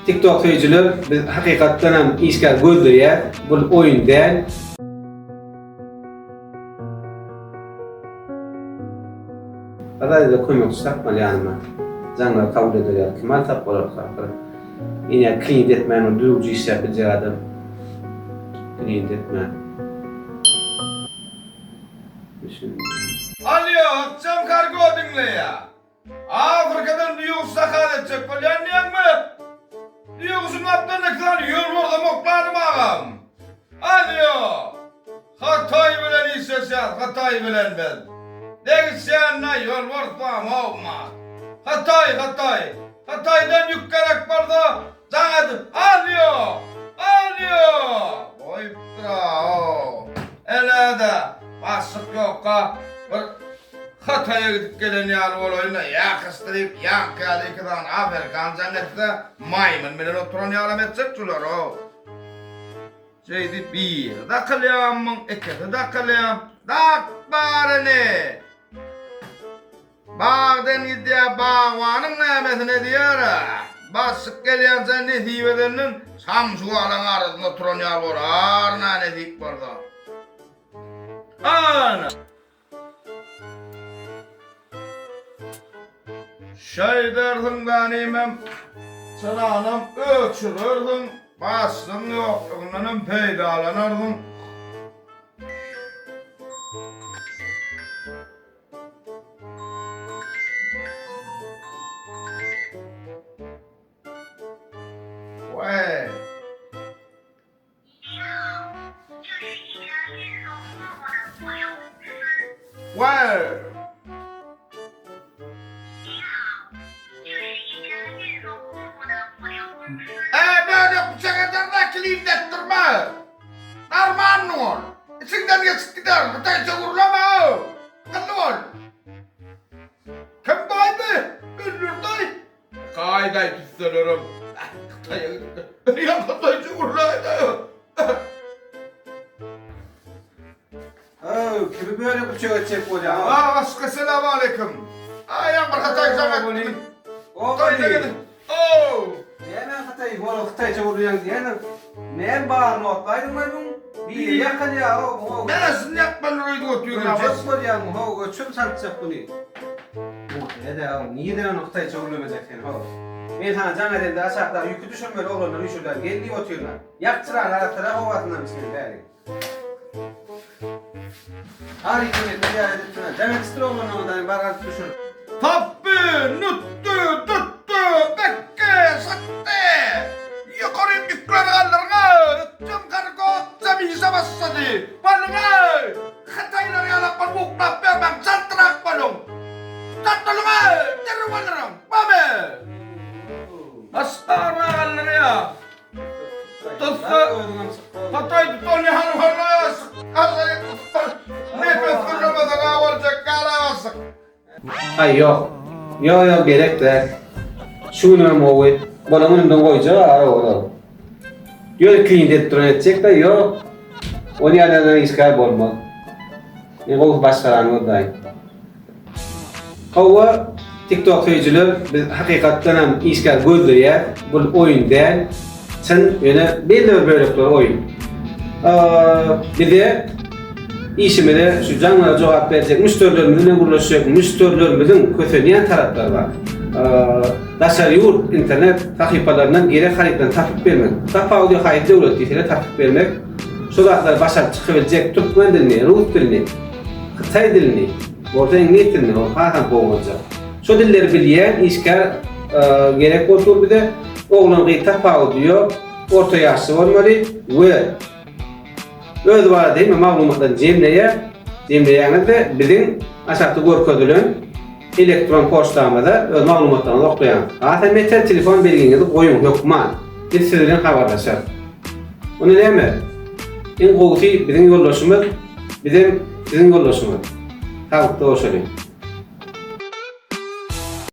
TikTok öýüjüler biz hakykatdan hem işgal gözleýär. Bu oýun däl. Adayda kömek tutmak ýanyma. Jaňlar kabul edilýär. Kemal tap bolar hakykatda. Ine klient etmän o dürüjü iş ýapjak adam. Klient etmän. Alo, akşam kargo dinle ya. Afrika'dan diyor sakal edecek falan diyen mi? Diyor kızım aptal ne kadar yol orada moklarım ağam. Alo. Hatay bilen işsesiyat, Hatay bilen ben. Değilsen ne yol ortam olmaz. Hatay. Hatay'dan yukarı barda zanadı. Alo. Boyuptra o. Ele de basık yok ha. Hatay'a gidip gelen ýaly bolaýynda ýakystyryp, ýankaly ikidan Afrikan jannatda maýmyn bilen oturan ýalam etsek şular o. Şeydi bir da kılýamyň, iki da kılýam. Dak barany. Bagdan gidýä bagwanyň nämetine diýär. Basyk gelýän jannat ýeleriniň samsuwalyň arasynda oturan ýaly bolar, näme diýip barda. Ana şey derdim ganimem, sıranım ölçülürdüm, bastım yokluğundan peydalanırdım. Vay! Vay! Böyle bıçaklarla kilimde durma. Darman ol. İçinden geçip gider. Bıçakça vurulama. Kanlı ol. Kim kaydı? Ünlür day. Kayday pistolörüm. Kıtaya gitti. Ya bıçakça vurulaydı. Kimi böyle bıçak edecek bolýar? Aşkı selamu aleyküm. Ayağım bir Hatay zamanı. Hatay'da gidin. Oo. Näme Hatay bolar Hatayça bolýan diýenem. Näme bar notlaýdym men? Bir ýakyn ýa o. Neresi yapmalı oydu oturuyor? Göçüp bolýan o göçüp satjak buny. Näde o niýeden Hatayça bolmajak sen ho? Men sana jaňa dedi aşakda ýükü düşürmeli oglanlar üşürler geldi oturýarlar. Ýakçylar aratyra howatyndan biçilip bäri. Har ýerine diýär edipdiler. Jaňa stroglanmadan barar düşür. Tappı, tuttu, bekke, sattı. Yukarı yükleri kaldırın. Tüm kargo zeminize başladı. Balın Hataylar yalakman muklap vermem. Çantırak balın. Çantılın derim alırım. Bame. Hastana kaldırın ya. Tuttu. Hatay tuttu hanım halas. Nefes kırılmadan avaracak karavasık. Ay yok. Yok gerek de. Şunu mu oy? Bana önümden koyacak ara oğlum. Diyor klient ettirecek de yok. Onu yerlerden işgal olmaz. Ne koyup başkalarını oradayım. Hava TikTok öýüjüler biz hakykatdan hem işgal gözleýär. Bu oýun däl. Sen ýöne belli bir bölekler oýun. Bir de işimede şu jaňlara jogap berjek müşterilerimizle gurlaşjak, müşterilerimizin kösenýän taraplar bar. Daşary ýurt internet sahypalaryndan gerek haritdan tapyp bermek. Tapawdy haýat döwlet ýetine tapyp bermek. Şolaklar başa çykyp biljek türkmen dilini, rus dilini, Hatay dilini, orta ingliz dilini o haýam bolmajak. Şo dilleri bilýän işgal gerek bolsa bir de oglan gyý tapawdy ýok, orta ýaşly bolmaly we öz var değil mi maglumatdan jemleýäňizde biziň aşakda görkezdilen elektron poçtamyzda öz maglumatlaryny oklaýan. Atmetel telefon belgiňizi goýun hökman. Biz siz bilen habarlaşar. Onu näme? En gowy biziň ýoldaşymyz, sizin ýoldaşymyz. Halkda oşaly.